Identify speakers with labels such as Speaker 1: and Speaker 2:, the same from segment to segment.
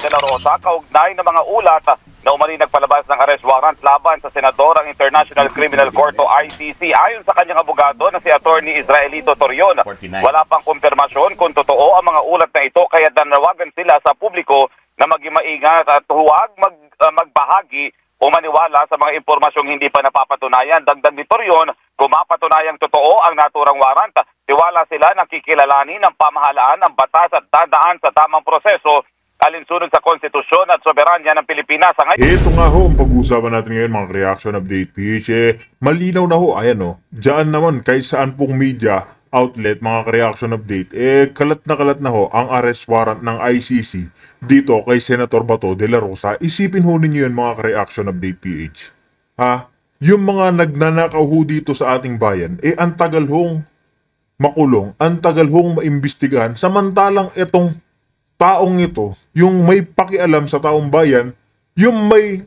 Speaker 1: de la Rosa kaugnay ng mga ulat na umani nagpalabas ng arrest warrant laban sa senador ang International Criminal Court o ICC. Ayon sa kanyang abogado na si Attorney Israelito Torion, wala pang kumpirmasyon kung totoo ang mga ulat na ito kaya nanawagan sila sa publiko na maging maingat at huwag magbahagi o maniwala sa mga impormasyong hindi pa napapatunayan. Dagdag ni Torion, kung mapatunayang totoo ang naturang warrant, tiwala sila na kikilalanin ng pamahalaan ng batas at dadaan sa tamang proseso alinsunod sa konstitusyon at soberanya ng Pilipinas.
Speaker 2: Ito nga ho ang pag-uusapan natin ngayon mga reaction update PH. Malinaw na ho, ayan o. Diyan naman kahit saan pong media outlet mga reaction update, kalat na ho ang arrest warrant ng ICC dito kay Senator Bato de la Rosa. Isipin ho ninyo yun mga reaction update PH. Yung mga nagnanakaw ho dito sa ating bayan, ang tagal hong makulong, ang tagal hong maimbestigahan, samantalang itong taong ito, yung may pakialam sa taong bayan, yung may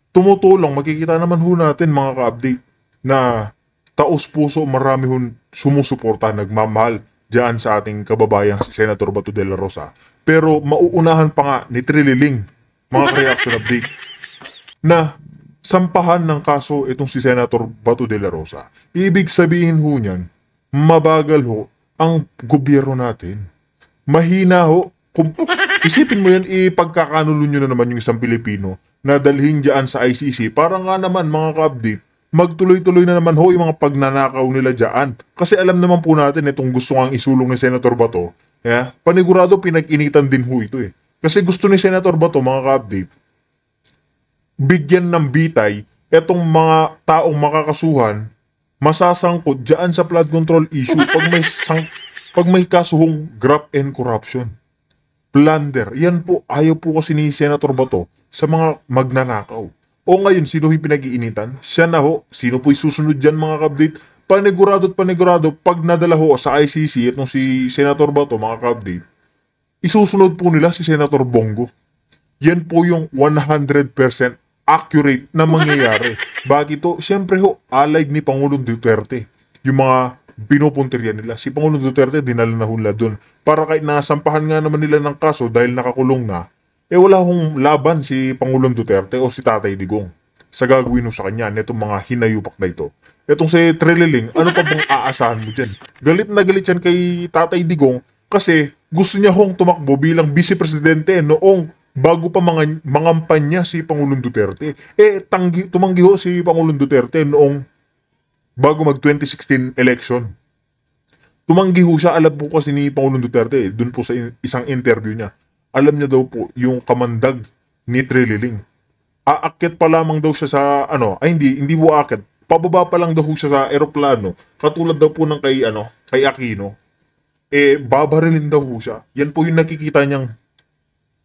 Speaker 2: tumutulong, makikita naman ho natin mga ka-update na taos puso marami hong sumusuporta, nagmamahal diyan sa ating kababayang si Senator Bato de la Rosa. Pero mauunahan pa nga ni Trililing, mga reaction update, na sampahan ng kaso itong si Senator Bato de la Rosa. Ibig sabihin ho niyan, mabagal ho ang gobyerno natin. Mahina ho. Kung isipin mo yan, ipagkakanulo nyo na naman yung isang Pilipino na dalhin dyan sa ICC para nga naman mga ka-update, magtuloy-tuloy na naman ho yung mga pagnanakaw nila dyan. Kasi alam naman po natin itong gusto nga isulong ni Senator Bato, panigurado pinag-initan din ho ito Kasi gusto ni Senator Bato mga ka-update, bigyan ng bitay itong mga taong makakasuhan, masasangkot dyan sa flood control issue pag may kasuhong graft and corruption. Plunder. Yan po, ayaw po kasi ni Senator Bato sa mga magnanakaw. O ngayon, sino yung pinag-iinitan? Siya na ho. Sino po susunod dyan mga ka-update? Panigurado, pag nadala ho sa ICC, itong si Senator Bato mga ka-update, isusunod po nila si Senator Bongo. Yan po yung 100% accurate na mangyayari. Bakit ito? Siyempre ho, allied ni Pangulong Duterte. Yung mga pinupuntirya nila. Si Pangulong Duterte dinala na hula doon. Para kahit nasampahan nga naman nila ng kaso dahil nakakulong na, wala hong laban si Pangulong Duterte o si Tatay Digong sa gagawin sa kanya netong mga hinayupak na ito. Etong si Trililing, ano pa bang aasahan mo dyan? Galit na galit yan kay Tatay Digong kasi gusto niya hong tumakbo bilang vice-presidente noong bago pa mangampanya si Pangulong Duterte. Tumanggi ho si Pangulong Duterte noong bago mag-2016 election. Tumanggi ho siya, alam po kasi ni Pangulong Duterte, dun po sa isang interview niya, alam niya daw po yung kamandag ni Trililing. Aakyat pa lamang daw siya sa, hindi po aakyat, pababa pa lang daw siya sa eroplano, katulad daw po ng kay Aquino, babarilin daw siya. Yan po yung nakikita niyang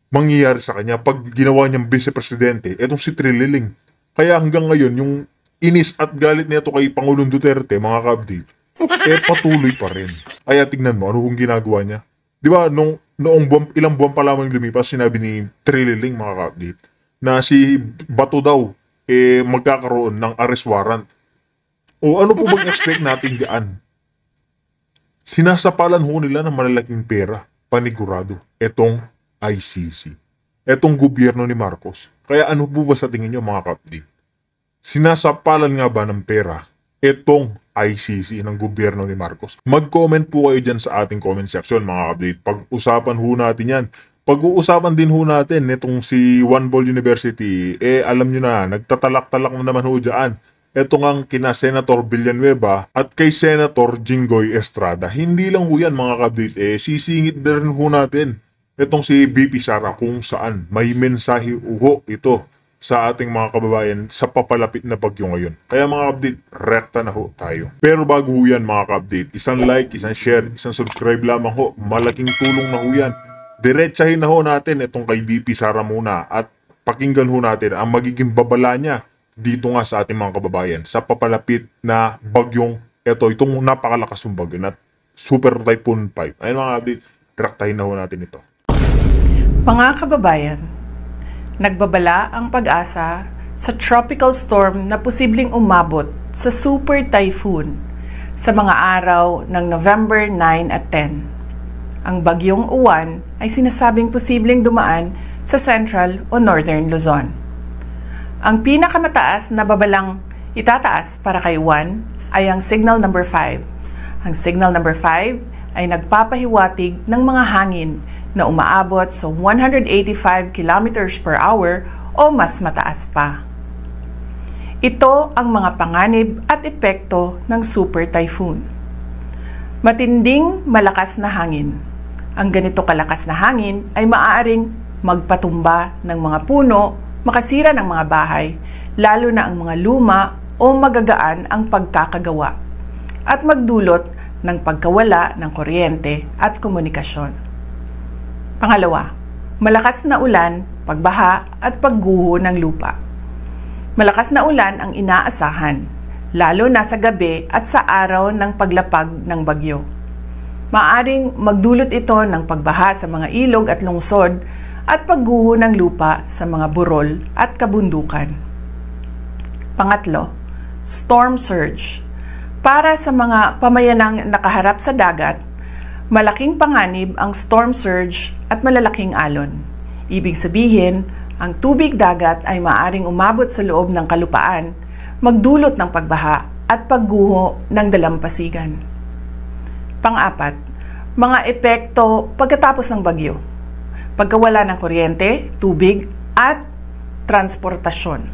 Speaker 2: mangyayari sa kanya pag ginawa niyang vice-presidente, etong si Trililing. Kaya hanggang ngayon, yung inis at galit nito kay Pangulong Duterte, mga ka-update, patuloy pa rin. Kaya tignan mo, ano kung ginagawa niya? Di ba, ilang buwan pa lamang lumipas, sinabi ni Trililing, mga ka-update, na si Bato daw, magkakaroon ng arrest warrant. O ano po bang expect natin diyan? Sinasapalan ho nila ng malalaking pera, panigurado, etong ICC. Etong gobyerno ni Marcos. Kaya ano po ba sa tingin nyo, mga ka-update? Sinasapalan nga ba ng pera itong ICC ng gobyerno ni Marcos? Mag-comment po kayo dyan sa ating comment section mga update. Pag-usapan ho natin yan. Pag-uusapan din ho natin itong si One Ball University. Alam nyo na, nagtatalak-talak na naman ho dyan. Ito ngang kina Senator Villanueva at kay Senator Jinggoy Estrada. Hindi lang ho yan mga update. Sisingit na rin ho natin itong si BP Sara kung saan may mensahe ho ito sa ating mga kababayan sa papalapit na bagyo ngayon. Kaya mga update, rekta na ho tayo. Pero bago ho yan mga ka-update, isang like, isang share, isang subscribe lamang ho. Malaking tulong na ho yan. Diretsahin na ho natin itong kay BP Sara muna at pakinggan ho natin ang magiging babala niya dito nga sa ating mga kababayan sa papalapit na bagyong itong napakalakas ng bagyo na Super Typhoon 5. Ayun mga update, rektahin na ho natin ito.
Speaker 3: Mga kababayan, nagbabala ang pag-asa sa tropical storm na posibleng umabot sa super typhoon sa mga araw ng November 9 at 10. Ang bagyong Uwan ay sinasabing posibleng dumaan sa Central o Northern Luzon. Ang pinakamataas na babalang itataas para kay Juan ay ang signal number 5. Ang signal number 5 ay nagpapahiwatig ng mga hangin na umaabot sa 185 kilometers per hour o mas mataas pa. Ito ang mga panganib at epekto ng super typhoon. Matinding malakas na hangin. Ang ganito kalakas na hangin ay maaaring magpatumba ng mga puno, makasira ng mga bahay, lalo na ang mga luma o magagaan ang pagkakagawa, at magdulot ng pagkawala ng kuryente at komunikasyon. Pangalawa, malakas na ulan, pagbaha at pagguho ng lupa. Malakas na ulan ang inaasahan, lalo na sa gabi at sa araw ng paglapag ng bagyo. Maaring magdulot ito ng pagbaha sa mga ilog at lungsod at pagguho ng lupa sa mga burol at kabundukan. Pangatlo, storm surge. Para sa mga pamayanang nakaharap sa dagat, malaking panganib ang storm surge at malalaking alon. Ibig sabihin, ang tubig dagat ay maaring umabot sa loob ng kalupaan, magdulot ng pagbaha at pagguho ng dalampasigan. Pang-apat, mga epekto pagkatapos ng bagyo. Pagkawala ng kuryente, tubig at transportasyon.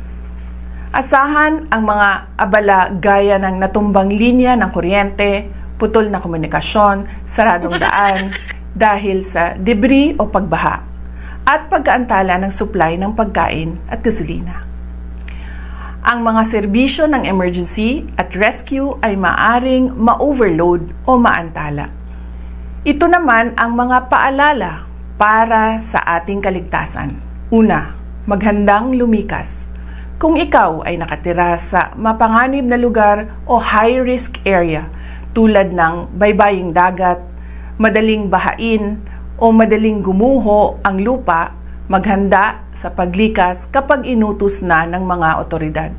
Speaker 3: Asahan ang mga abala gaya ng natumbang linya ng kuryente, putol na komunikasyon, saradong daan dahil sa debris o pagbaha, at pagkaantala ng supply ng pagkain at gasolina. Ang mga serbisyo ng emergency at rescue ay maaring ma-overload o maantala. Ito naman ang mga paalala para sa ating kaligtasan. Una, maghandang lumikas. Kung ikaw ay nakatira sa mapanganib na lugar o high-risk area tulad ng baybaying dagat, madaling bahain, o madaling gumuho ang lupa, maghanda sa paglikas kapag inutos na ng mga otoridad.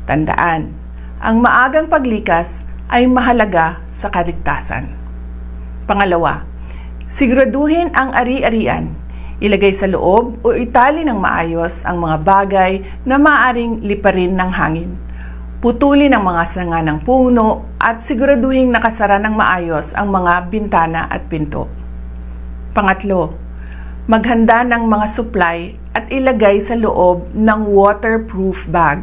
Speaker 3: Tandaan, ang maagang paglikas ay mahalaga sa kaligtasan. Pangalawa, siguraduhin ang ari-arian. Ilagay sa loob o itali ng maayos ang mga bagay na maaring liparin ng hangin. Putulin ang mga sanga ng puno at siguraduhin nakasara ng maayos ang mga bintana at pinto. Pangatlo, maghanda ng mga supply at ilagay sa loob ng waterproof bag.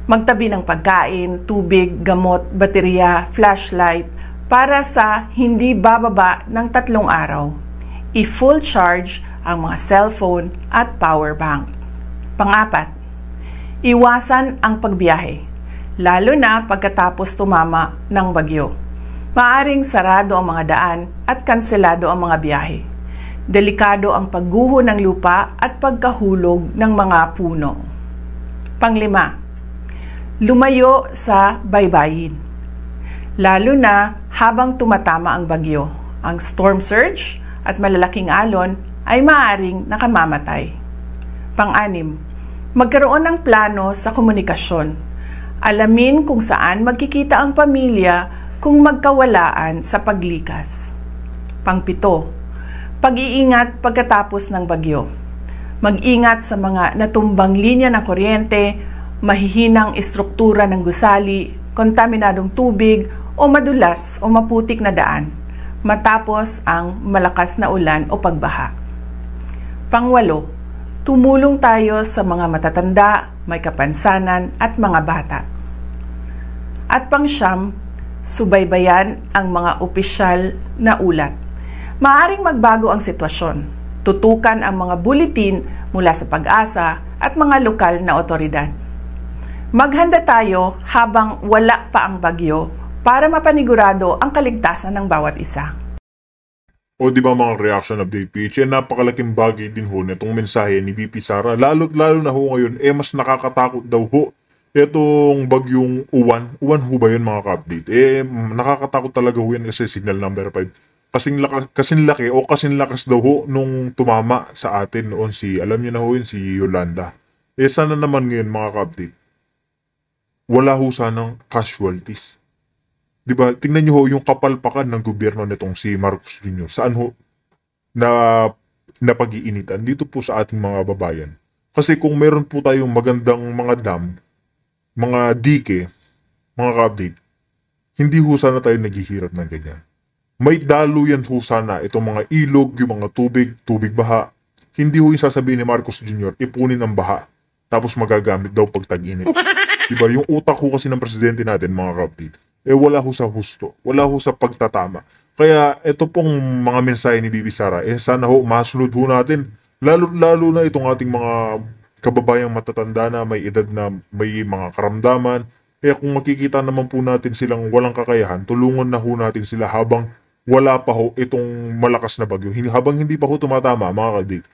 Speaker 3: Magtabi ng pagkain, tubig, gamot, baterya, flashlight para sa hindi bababa ng 3 araw. I-full charge ang mga cellphone at power bank. Pang-apat, iwasan ang pagbiyahe, lalo na pagkatapos tumama ng bagyo. Maaring sarado ang mga daan at kanselado ang mga biyahe. Delikado ang pagguho ng lupa at pagkahulog ng mga puno. Panglima, lumayo sa baybayin. Lalo na habang tumatama ang bagyo, ang storm surge at malalaking alon ay maaaring nakamamatay. Pang-anim, magkaroon ng plano sa komunikasyon. Alamin kung saan magkikita ang pamilya kung magkawalaan sa paglikas. Pang-7, pag-iingat pagkatapos ng bagyo. Mag-ingat sa mga natumbang linya ng kuryente, mahihinang istruktura ng gusali, kontaminadong tubig o madulas o maputik na daan matapos ang malakas na ulan o pagbaha. Pang-8, tumulong tayo sa mga matatanda, may kapansanan at mga bata. At pang-9, subaybayan ang mga opisyal na ulat. Maaring magbago ang sitwasyon. Tutukan ang mga buletin mula sa Pag-asa at mga lokal na otoridad. Maghanda tayo habang wala pa ang bagyo para mapanigurado ang kaligtasan ng bawat isa.
Speaker 2: O di ba mga reaction update PH, napakalaking bagay din ho nitong mensahe ni BP Sara. Lalo na ho ngayon, mas nakakatakot daw ho itong bagyong Uwan. Uwan ho ba yun mga ka-update? Nakakatakot talaga ho yan kasi signal number 5. Kasing laki o kasing lakas daw ho nung tumama sa atin noon alam niyo na ho yun, si Yolanda. Sana naman ngayon mga ka-update, wala ho sanang casualties. Diba, tingnan niyo ho yung kapalpakan ng gobyerno nitong si Marcos Jr. Saan ho na na pag-iinitan dito po sa ating mga babayan. Kasi kung meron po tayong magandang mga dam, mga dike, mga ka-update, hindi ho sana tayo naghihirap ng ganyan. May daluyan ho sana itong mga ilog, yung mga tubig baha. Hindi ho yung sasabihin ni Marcos Jr., ipunin ang baha, tapos magagamit daw pag tag-init. Diba? Yung utak ho kasi ng presidente natin, mga ka-update, wala ho sa husto, wala ho sa pagtatama. Kaya ito pong mga mensahe ni Bibi Sara, sana ho masunod ho natin, lalo na itong ating mga kababayang matatanda na may edad na may mga karamdaman. Kung makikita naman po natin silang walang kakayahan, tulungan na ho natin sila habang wala pa ho itong malakas na bagyo. Habang hindi pa ho tumatama, mga ka-update.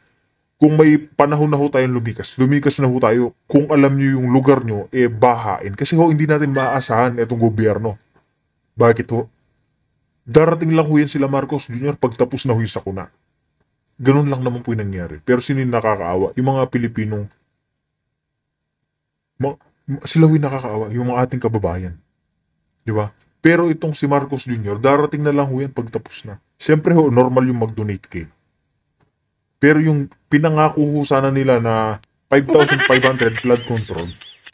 Speaker 2: Kung may panahon na ho tayong lumikas na ho tayo. Kung alam nyo yung lugar nyo, bahain. Kasi ho, hindi natin maaasahan itong gobyerno. Bakit ho? Darating lang ho yan sila Marcos Jr. pagtapos na ho yung sakuna. Ganun lang naman po yung nangyari. Pero sino yung nakakaawa? Yung mga Pilipinong, sila ho yung nakakaawa, yung mga ating kababayan. Di ba? Pero itong si Marcos Jr., darating na lang ho yan pagtapos na. Siyempre ho, normal yung mag-donate kayo. Pero yung pinangako ho sana nila na 5,500 flood control,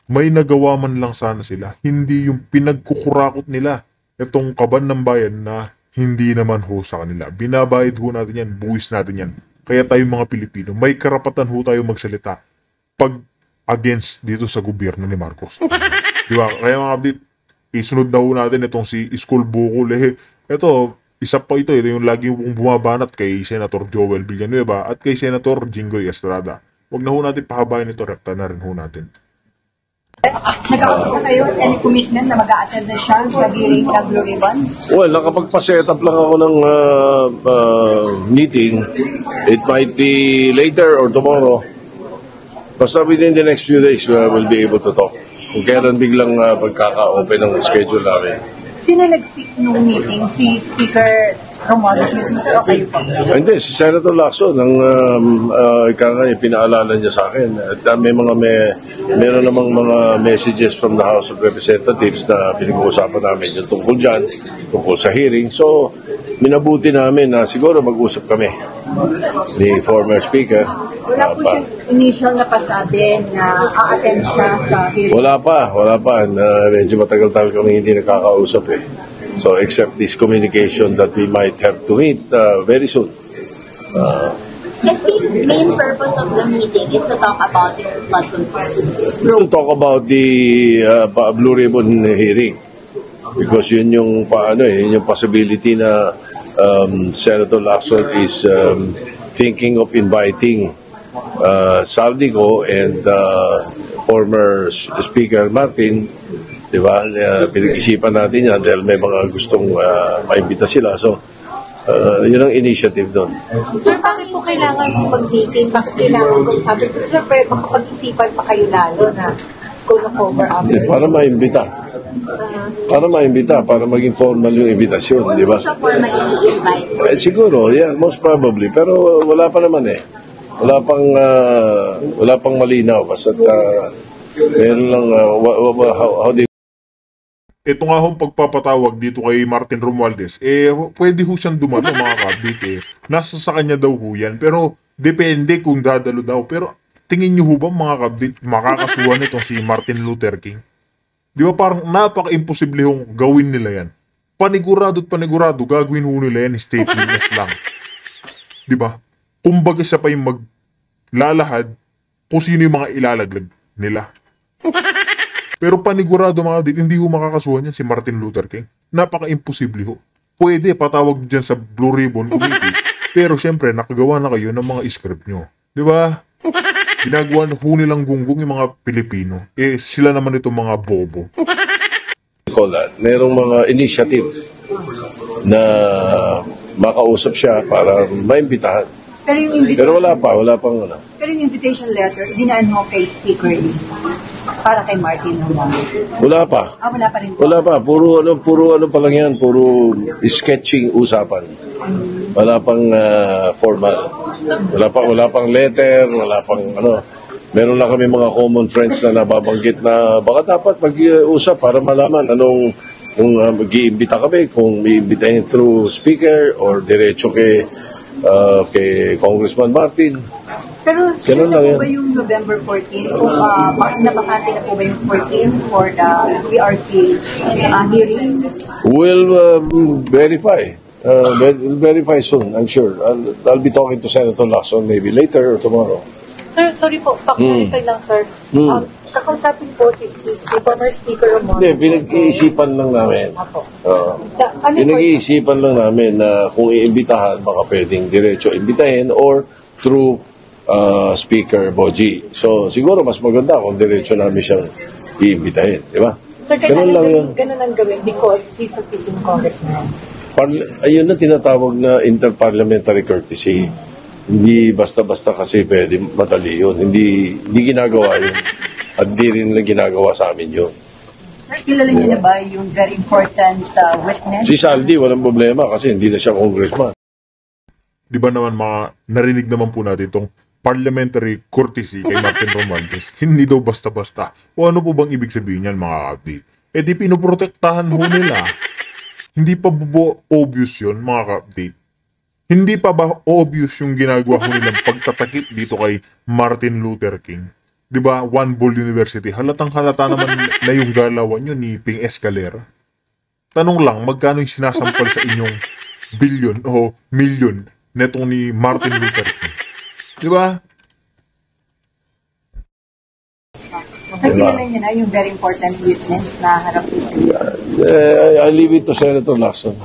Speaker 2: may nagawa man lang sana sila. Hindi yung pinagkukurakot nila itong kaban ng bayan na hindi naman ho sa kanila. Binabayad ho natin yan, buwis natin yan. Kaya tayo mga Pilipino, may karapatan ho tayo magsalita pag against dito sa gobyerno ni Marcos. Diba? Kaya mga update, isunod na ho natin itong si Iskul Bukol. Ito, isa pa ito yung lagi pong bumabanat kay Senator Joel Villanueva at kay Senator Jinggoy Estrada. Huwag na ho natin pahabayin ito, rekta na rin ho natin.
Speaker 4: Nag-ausap na kayo any commitment na mag-a-attend na siya sa hearing ng Blue Ribbon?
Speaker 5: Well, nakapagpa-set up lang ako ng meeting. It might be later or tomorrow. Basta within the next few days, we'll be able to talk. Kung kailan biglang pagkaka-open ng schedule namin.
Speaker 4: Sino nag-seek ng meeting? Si Speaker Romualdez mismo o kayo po?
Speaker 5: Hindi, si Senator Lacson, pinaalala niya sa akin. At meron namang mga messages from the House of Representatives na pinag-uusapan namin yung tungkol dyan, tungkol sa hearing. So, minabuti namin na siguro mag-usap kami ni former Speaker.
Speaker 4: Wala po siyang initial na pasabi na a-attend siya sa hearing?
Speaker 5: Wala pa. Medyo matagal-tagal kami hindi nakakausap eh. So, except this communication that we might have to meet very soon.
Speaker 6: Yes, the main purpose of the meeting is to talk about your flood control.
Speaker 5: To talk about the Blue Ribbon hearing. Because yun yung possibility na Senator Lacson is thinking of inviting Saldico and former Speaker Martin, di ba? Pinag-isipan natin yan dahil may mga gustong maimbita sila. So, yun ang initiative doon.
Speaker 4: Sir, bakit po kailangan mag-meeting? Bakit kailangan kung sabi ko, sir, makapag-isipan pa kayo lalo na kung na-cover up?
Speaker 5: Para maimbita. Para maging formal yung invitasyon, di ba?
Speaker 6: Siya formally invite.
Speaker 5: Siguro, yeah, most probably. Pero wala pa naman eh. Wala pang malinaw. Basta meron lang, how do you...
Speaker 2: Ito nga hong pagpapatawag dito kay Martin Romualdez, pwede ho siyang dumalo mga ka-update. Nasa sa kanya daw ho yan. Pero depende kung dadalo daw. Pero tingin nyo ho ba mga ka-update, makakasuhan itong si Martin Luther King? Di ba parang napaka-imposible hong gawin nila yan. Panigurado at panigurado, gagawin ho nila yan, state witness lang. Di ba? Kumbaga siya pa yung maglalahad kung sino yung mga ilalaglag nila. Pero panigurado mga kapatid, hindi ho makakasuhan yan si Martin Luther King. Napaka-imposible ho. Pwede, patawag dyan sa Blue Ribbon Committee. Pero syempre, nakagawa na kayo ng mga script nyo. Di ba? Ginagawa ho nilang gunggong yung mga Pilipino. Sila naman itong mga bobo.
Speaker 5: Merong mga initiative na makausap siya para maimbitahan. Pero wala pang ano.
Speaker 4: Pero yung invitation letter, dinaan mo kay Speaker Lee para kay Martin Romualdez.
Speaker 5: Wala pa.
Speaker 4: Wala pa rin po.
Speaker 5: Wala pa. Puro ano pa lang yan. Puro sketching usapan. Wala pang formal. Wala pang letter. Wala pang ano. Meron lang kami mga common friends na nababanggit na baka dapat mag-usap para malaman kung mag-iimbita kami, kung i-imbitahin through speaker or diretso kay kay Congressman Martin.
Speaker 4: Pero
Speaker 5: Ganun
Speaker 4: sure
Speaker 5: lang
Speaker 4: na
Speaker 5: yan.
Speaker 4: po ba yung November 14? So, nabakante na po ba yung 14 for the CRC hearing?
Speaker 5: We'll verify. We'll verify soon, I'm sure. I'll be talking to Senator Lacson maybe later or tomorrow.
Speaker 4: Sir, sorry po, pa-clarify lang, sir. Kakausapin po si former Speaker Romualdez.
Speaker 5: Hindi, pinag-iisipan lang namin.
Speaker 4: Apo. Ano po?
Speaker 5: Pinag-iisipan lang namin na kung iimbitahan, baka pwedeng diretso imbitahin or through Speaker Boji. So, siguro mas maganda kung diretso namin siyang iimbitahin. Di ba?
Speaker 4: Sir,
Speaker 5: Ganun lang yun.
Speaker 4: ganun ang gawin because he's a sitting congressman.
Speaker 5: Ayun na tinatawag na interparliamentary courtesy. Hindi basta-basta kasi pwede madali yun. Hindi ginagawa yun. At di rin nila ginagawa sa amin yun.
Speaker 4: Sir, kilala niyo na ba yung very important witness?
Speaker 5: Si Saldi, walang problema kasi hindi na siya congressman.
Speaker 2: Di ba naman narinig naman po natin itong parliamentary courtesy kay Martin Romualdez. Hindi daw basta-basta. O ano po bang ibig sabihin yan mga ka-update? Eh di pinoprotektahan ho nila. Hindi pa ba obvious yun mga ka-update? Hindi pa ba obvious yung ginagawa ho nilang pagtatakip dito kay Martin Luther King? Di ba, One Ball University, halatang halata naman na yung galawan nyo ni Ping Escalera. Tanong lang, magkano yung sinasampal sa inyong billion o million netong ni Martin Luther King? Di ba?
Speaker 4: Sir, kilala niyo na yung very important witness na harap po sa inyo.
Speaker 5: I leave it to Senator Lacson.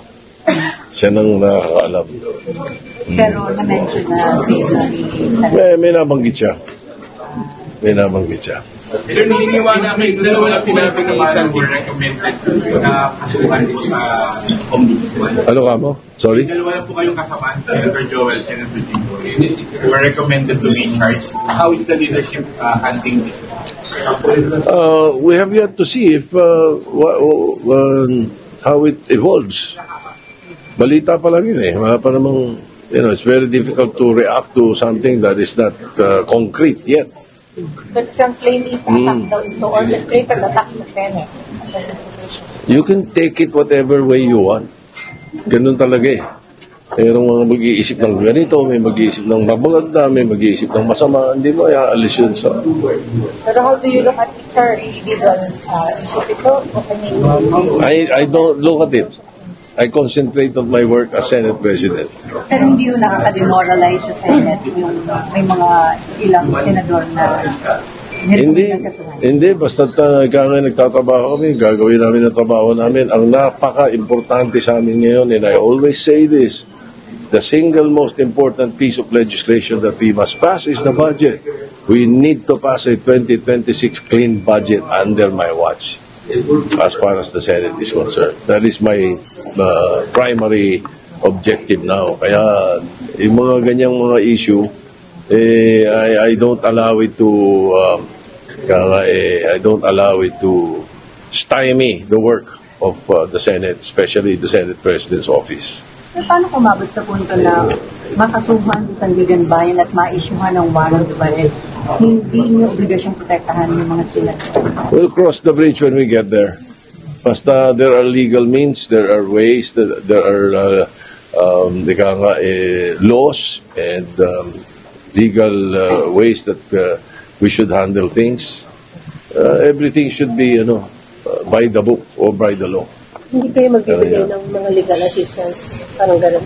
Speaker 5: Siya nang nakakaalam.
Speaker 4: Pero na-mention na si Senator.
Speaker 5: May nabanggit siya.
Speaker 7: Sir, niliniwanag namin doon sa wala sinabi sa mga were recommended na kasuhan sa ombudsman.
Speaker 5: Ano ka mo? Sorry?
Speaker 7: Dalawa lang po kayong kasama, Senator Joel, Senator Jimbo. Were recommended to be charged. How is the leadership handling this?
Speaker 5: We have yet to see if how it evolves. Balita pa lang yun eh. Wala pa namang, it's very difficult to react to something that is not concrete yet.
Speaker 4: But isang claim is attack daw ito, orchestrated attack sa Senate as an institution.
Speaker 5: You can take it whatever way you want. Ganun talaga eh. Mayroong mga mag-iisip ng ganito, may mag-iisip ng mabaganda, may mag-iisip ng masama, hindi mo iaalis yun sa...
Speaker 4: Pero how do you look at it, sir? Individual issues ito?
Speaker 5: I don't look at it. I concentrate on my work as Senate President.
Speaker 4: Pero hindi yung nakaka-demoralize sa Senate yung may mga ilang senador na
Speaker 5: Hindi, basta kaya nagtatrabaho kami, gagawin namin ang trabaho namin. Ang napaka-importante sa amin ngayon, and I always say this, the single most important piece of legislation that we must pass is the budget. We need to pass a 2026 clean budget under my watch as far as the Senate is concerned. That is my primary objective now. Kaya yung mga ganyang mga issue, I don't allow it to I don't allow it to stymie the work of the Senate, especially the Senate President's office.
Speaker 4: So, paano kumabot sa punto na makasuhan sa Sandigan Bayan at ma-issuehan ng warrant of arrest? Hindi niyo obligasyong protektahan yung mga senador.
Speaker 5: We'll cross the bridge when we get there. Basta there are legal means, there are ways, there are laws and legal ways that we should handle things. Everything should be, by the book or by the law.
Speaker 4: Hindi kayo magbibigay ng mga legal assistance, parang gano'n.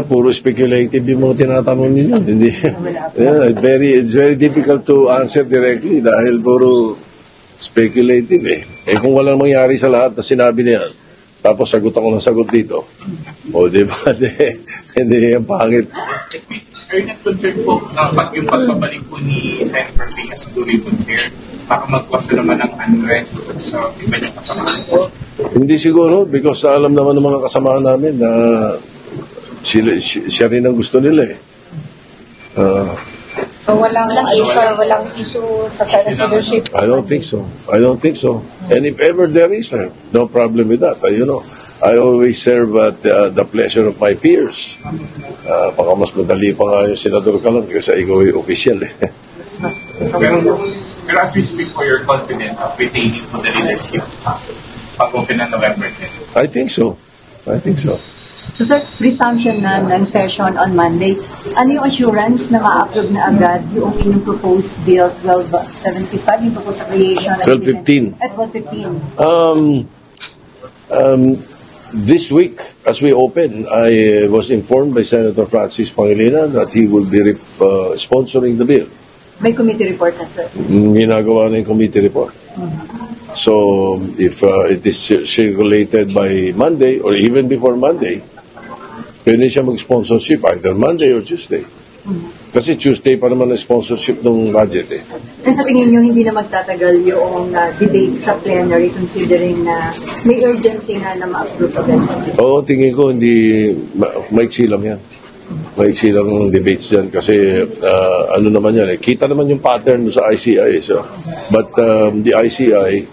Speaker 5: Puro speculative yung mga tinatanong ninyo. Hindi. It's very difficult to answer directly dahil puro speculative eh. Kung walang mangyari sa lahat na sinabi niya, tapos sagot ako ng sagot dito. O, di ba? Hindi yung pangit.
Speaker 7: Are you not concerned po na yung pagbabalik po ni Senator Ping as during concern, baka magkwas naman ng unrest sa iba niyang kasamahan po?
Speaker 5: Hindi siguro because alam naman ng mga kasamahan namin na siya rin ang gusto nila eh.
Speaker 4: So walang issue sa Senate leadership?
Speaker 5: I don't think so. And if ever there is, no problem with that. I always serve at the pleasure of my peers. Baka mas madali pa nga yung senador ka lang kasi ikaw ay official eh.
Speaker 7: Pero as we speak for your confident of retaining for the leadership pag-open ng November 10?
Speaker 5: I think so.
Speaker 4: So sir, resumption na ng session on Monday. Ano yung assurance na ma-approve na agad yung inyong proposed bill 1275, yung proposed creation?
Speaker 5: 1215.
Speaker 4: At 1215.
Speaker 5: This week, as we open, I was informed by Senator Francis Pangilinan that he will be sponsoring the bill.
Speaker 4: May committee report na sir.
Speaker 5: Ginagawa na yung committee report. So, if it is circulated by Monday or even before Monday, pwede siya mag-sponsorship either Monday or Tuesday. Kasi Tuesday pa naman ang sponsorship ng budget eh.
Speaker 4: Kasi sa tingin nyo, hindi na magtatagal yung debate sa plenary considering na may urgency nga na ma-approve agad.
Speaker 5: Oo, tingin ko hindi, maiksi lang yan. Maiksi lang ang debates dyan kasi ano naman yan eh. Kita naman yung pattern sa ICI. So. But the ICI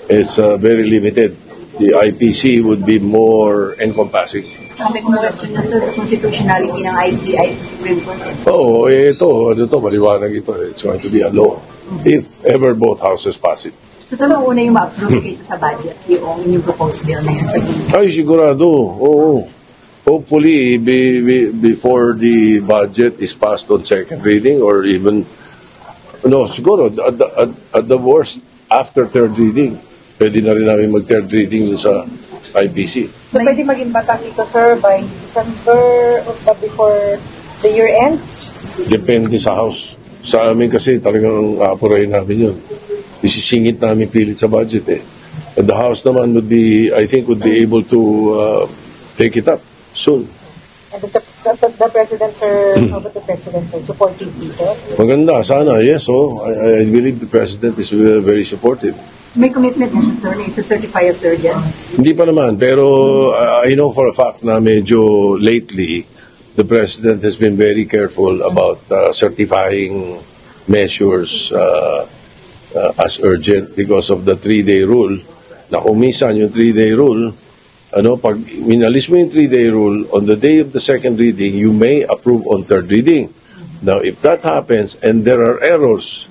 Speaker 5: is very limited. The IPC would be more encompassing.
Speaker 4: Tsaka may question na sir sa constitutionality ng ICI sa Supreme Court.
Speaker 5: Oo, maliwanag ito. It's going to be a law. If ever both houses pass it.
Speaker 4: So saan mo una yung ma-approve kaysa sa budget, yung inyong proposed bill na yan sa tingin?
Speaker 5: Ay, sigurado. Oo. Hopefully, before the budget is passed on second reading or even, siguro, at the worst, after third reading. Pwede na rin namin mag-third reading sa IPC.
Speaker 8: So, pwede maging batas ito, sir, by December or before the year ends?
Speaker 5: Depende sa House. Sa amin kasi talagang aapurahin namin yun. Isisingit namin pilit sa budget eh. And the House naman would be able to take it up soon.
Speaker 8: And the President, sir, how about the President, sir, supporting dito?
Speaker 5: Maganda, sana, yes. I believe the President is very supportive.
Speaker 4: May commitment na siya, sir, na isa-certify a surgeon?
Speaker 5: Hindi pa naman, pero I know for a fact na medyo lately, the President has been very careful about certifying measures as urgent because of the 3-day rule. Na kung minsan yung 3-day rule, pag minalis mo yung 3-day rule, on the day of the second reading, you may approve on third reading. Now, if that happens and there are errors,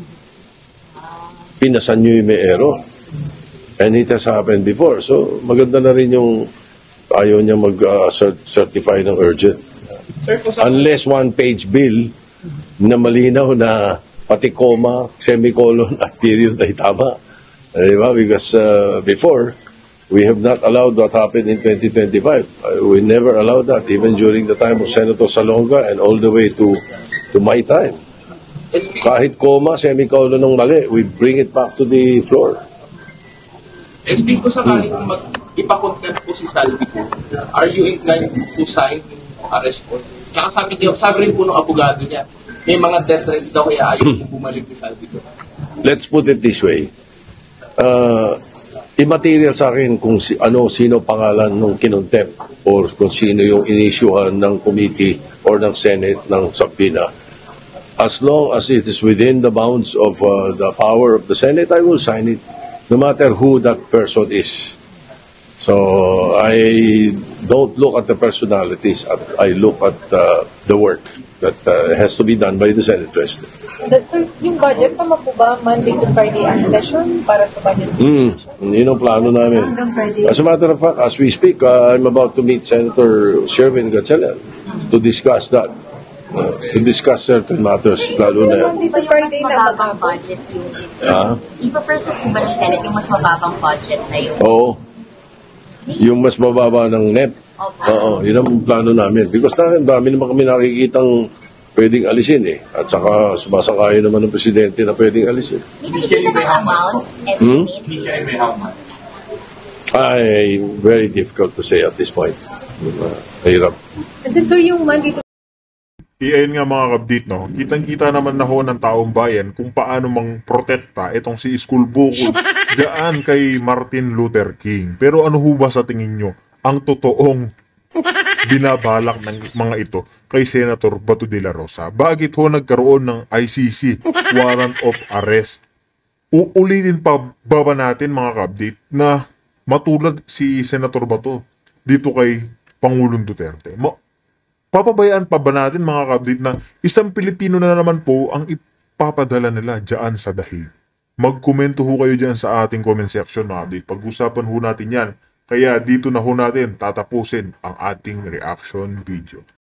Speaker 5: pinasan nyo yung may error. And it has happened before. So, maganda na rin yung ayaw niya mag-certify ng urgent. Unless one-page bill na malinaw na pati comma, semicolon at period ay tama. Diba? Because before, we have not allowed what happened in 2025. We never allowed that, even during the time of Senator Salonga and all the way to my time. Kahit comma, semicolon ng mali, we bring it back to the floor.
Speaker 7: SB, kung sakali ipakontempt po si Salvi ko, are you inclined to sign yung arrest warrant? Tsaka sabi rin po ng abogado niya, may mga death threats daw kaya ayaw po bumalik ni Salvi ko.
Speaker 5: Let's put it this way. Immaterial sa akin kung sino pangalan ng kinontempt or kung sino yung inisyuhan ng committee or ng Senate ng subpoena. As long as it is within the bounds of the power of the Senate, I will sign it. No matter who that person is. So, I don't look at the personalities, I look at the work that has to be done by the Senate President.
Speaker 8: Sir, yung budget, tama po ba Monday to Friday ang session para sa budget?
Speaker 5: Yun ang plano namin. As a matter of fact, as we speak, I'm about to meet Senator Sherwin Gatchalian to discuss that. To discuss certain matters, lalo na.
Speaker 6: Di ba yung mas mababang budget yung ipa-pursue po ba ni Senate yung mas mababang budget na yun?
Speaker 5: Oo. Yung mas mababa ng NEP. Oo, yun ang plano namin. Because dami naman kami nakikitang pwedeng alisin eh. At saka sumasakayo naman ng presidente na pwedeng alisin.
Speaker 6: Hindi siya may amount, estimate?
Speaker 7: Hindi siya may how much?
Speaker 5: Ay, very difficult to say at this point. Mahirap.
Speaker 8: And then, sir, yung Monday to
Speaker 2: Iyon nga mga kabdit, no? Kitang-kita naman na ho ng taong bayan kung paano mang protekta itong si Iskul Bukod dyan kay Martin Luther King. Pero ano ho ba sa tingin nyo ang totoong binabalak ng mga ito kay Senator Bato de la Rosa? Bakit ho nagkaroon ng ICC warrant of arrest? Uulitin pa ba natin mga kabdit na matulad si Senator Bato dito kay Pangulong Duterte? Papabayaan pa ba natin mga kabdit na isang Pilipino na naman po ang ipapadala nila dyan sa dahig? Magkomento ho kayo dyan sa ating comment section mga kabdit. Pag-usapan ho natin yan Kaya dito na ho natin tatapusin ang ating reaction video.